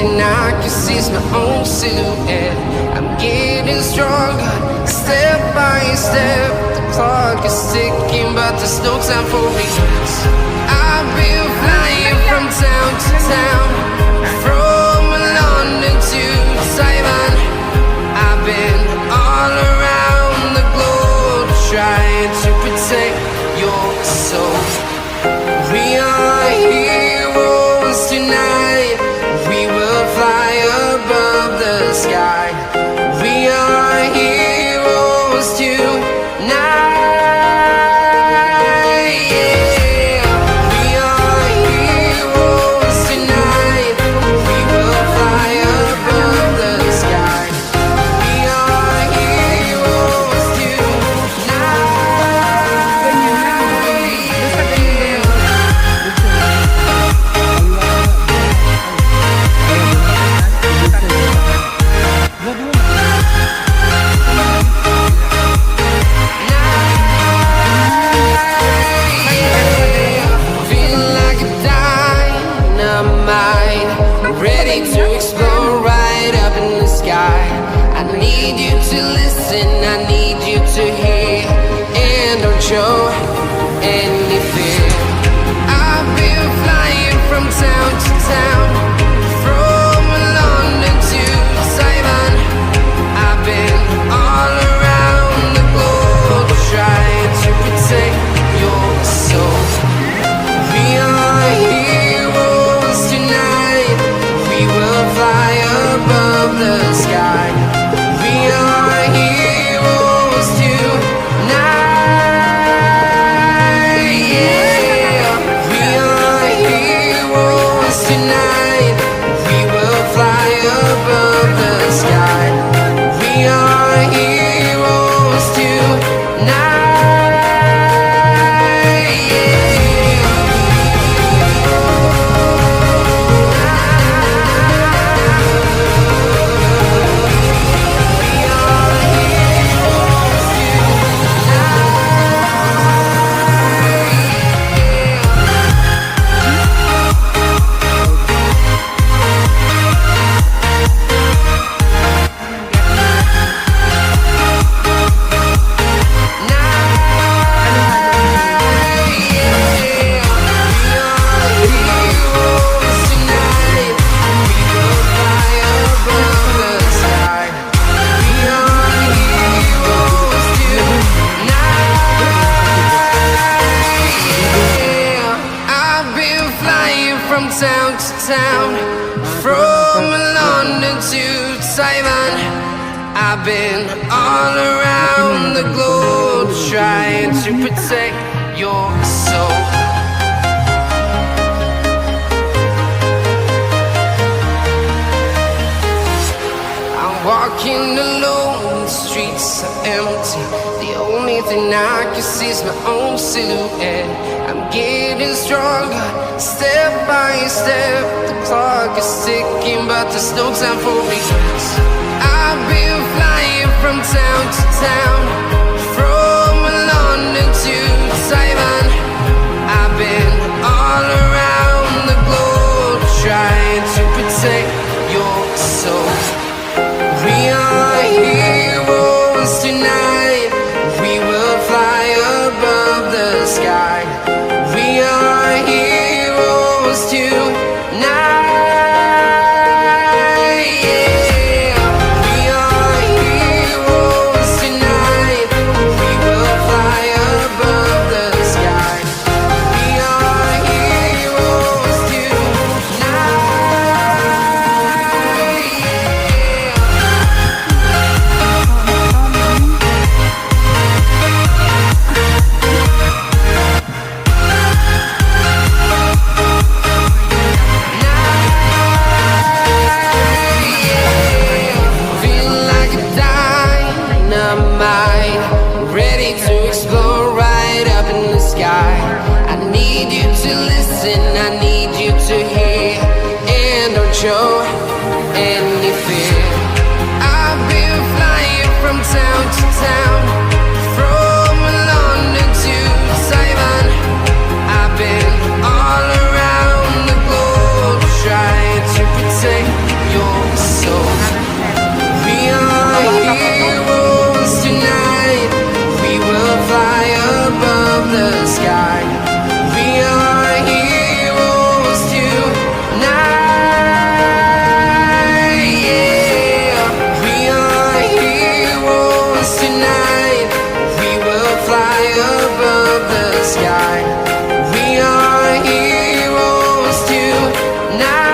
thing I can see is my own silhouette. I'm getting stronger, step by step. The clock is ticking, but there's no time for regrets. I've been flying from town to town, from London to Taiwan. I've been all around the globe trying to protect your soul. We are heroes tonight. We will fly above the sky. We are heroes tonight. Yeah. We are heroes tonight. We will fly above the sky. We are heroes tonight. Feeling like a dynamite, ready to explode right up in the sky. I need you to listen, I need you to hear, and don't show any fear. I've been flying from town to town, from London to Taiwan. I've been all around the globe trying to protect your soul. We are heroes tonight. We will fly above the sky. We are heroes tonight. Yeah. We are heroes tonight. We will fly above the sky. We are heroes tonight. From town to town, from London to Taiwan. I've been all around the globe trying to protect your soul. I'm walking alone, the streets are empty. The only thing I can see is my own silhouette. I'm getting stronger, step by step. The clock is ticking, but there's no time for regrets. I've been flying from town to town, from London to Taiwan. I've been all around the globe trying to protect your soul. We are heroes tonight. We will fly above the sky. We are heroes tonight. Yeah. We are heroes tonight. We will fly above the sky. We are heroes tonight. Feeling like a dynamite, ready to explode right up in the sky. I need you to listen, I need you to hear, and don't show any fear. I've been flying from town to town, from London to Taiwan. I've been all around the globe trying to protect sky. We are heroes tonight.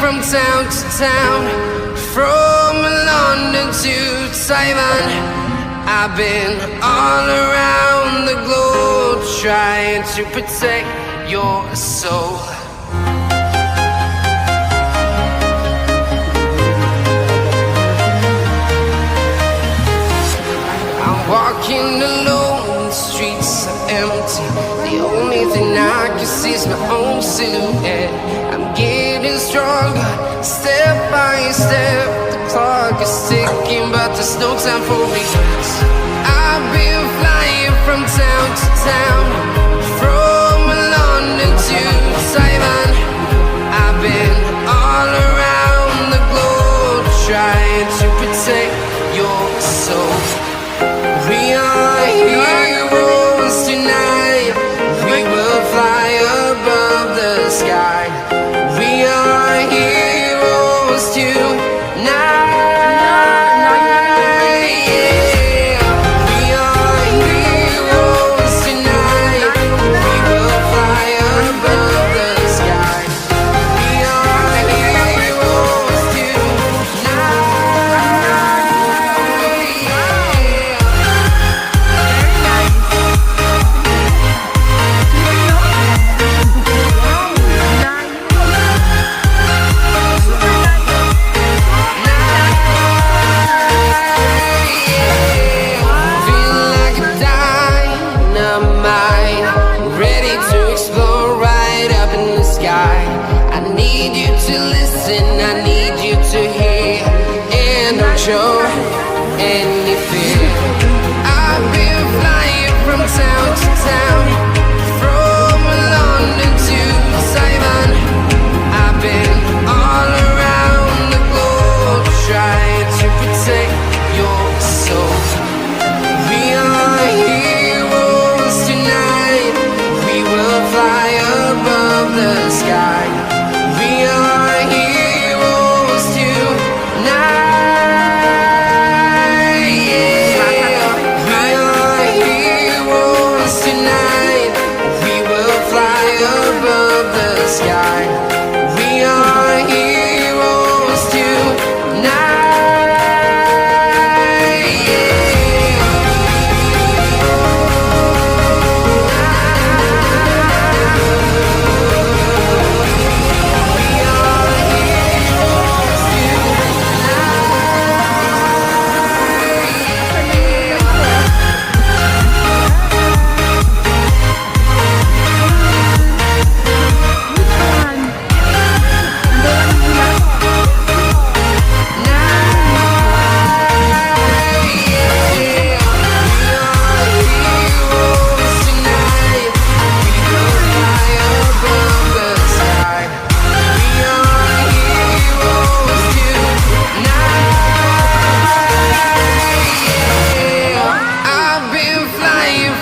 From town to town, from London to Taiwan, I've been all around the globe trying to protect your soul. I'm walking alone, the streets are empty. The only thing I can see is my own silhouette. I'm getting stronger, step by step. The clock is ticking, but there's no time for regrets. I've been flying from town to town, from London to Taiwan. I've been all around the globe trying to protect your soul. We are heroes tonight. We will fly above the sky. We are heroes tonight. Yeah. We are heroes tonight. We will fly above the sky. We are heroes tonight. Feel like a dynamite, ready to explode right up in the sky. I need you to listen, I need you to hear, and don't show any fear. I've been flying from town to town, from London to Taiwan. I've been all around the globe trying to protect your soul. We are heroes tonight. We will fly above the sky. We are heroes tonight. Yeah. We are heroes tonight. We will fly above the sky. We are heroes tonight.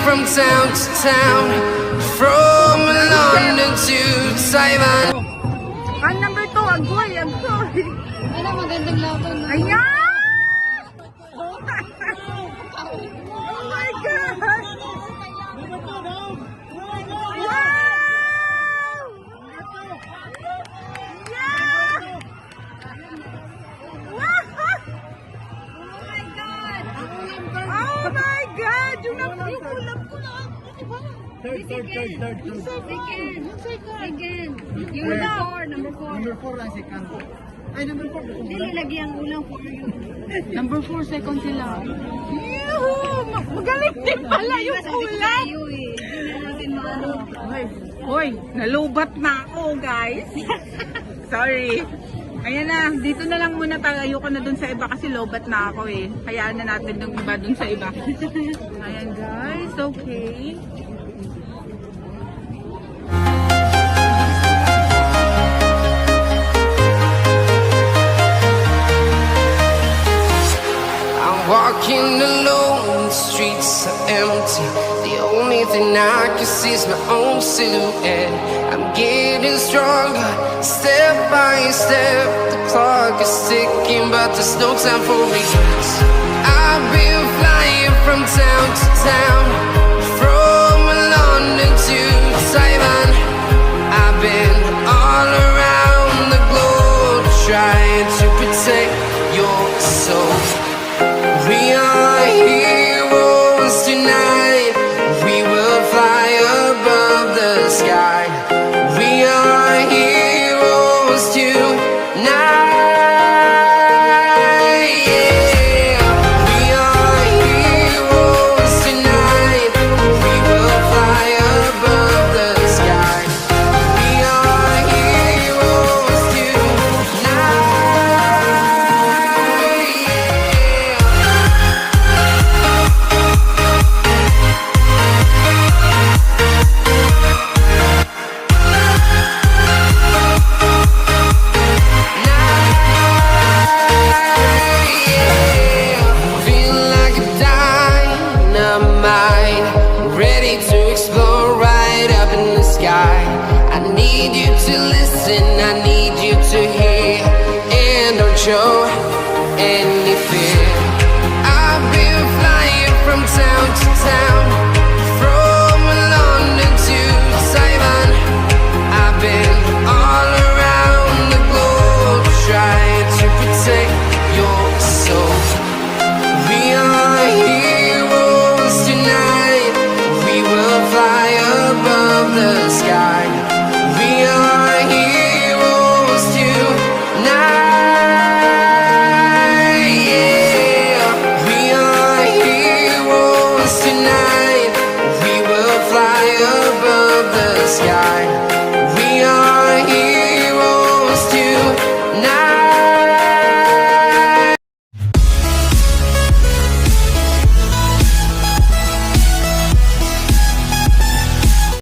From town to town, from London to Taiwan. Ang number 2, agoy, agoy. Ano, magandang laban na. Ayan! Oh my God! Wow! Yeah! Wow! Oh my God! Yung nakulap ko na. Third. Second. Yung number 4. Number 4 ang second. Ay, number 4. Hindi, lagyan ulang 4 yun. Number 4, second sila. Yuhu! Magaling din pala yung ulan. Tayo eh. Hindi na natin maano. Hoy, nalubat na ako, guys. Sorry. Ayan na, dito na lang muna tayo. Ayoko na dun sa iba kasi lobat na ako eh. Hayaan na natin yung iba dun sa iba. Ayan guys, okay. I'm walking alone, the streets are empty. The only thing I can see is my own silhouette. I'm getting stronger, step by step. The clock is ticking, but there's no time for regrets. I've been flying from town to town, from London to Taiwan. I've been all around the globe trying to protect your soul. We are heroes tonight. We will fly above the sky. We are heroes tonight. Yeah. We are heroes tonight. We will fly above the sky. We are heroes tonight. Feel like a dynamite, ready to explode right up in the sky. I need you to listen, I need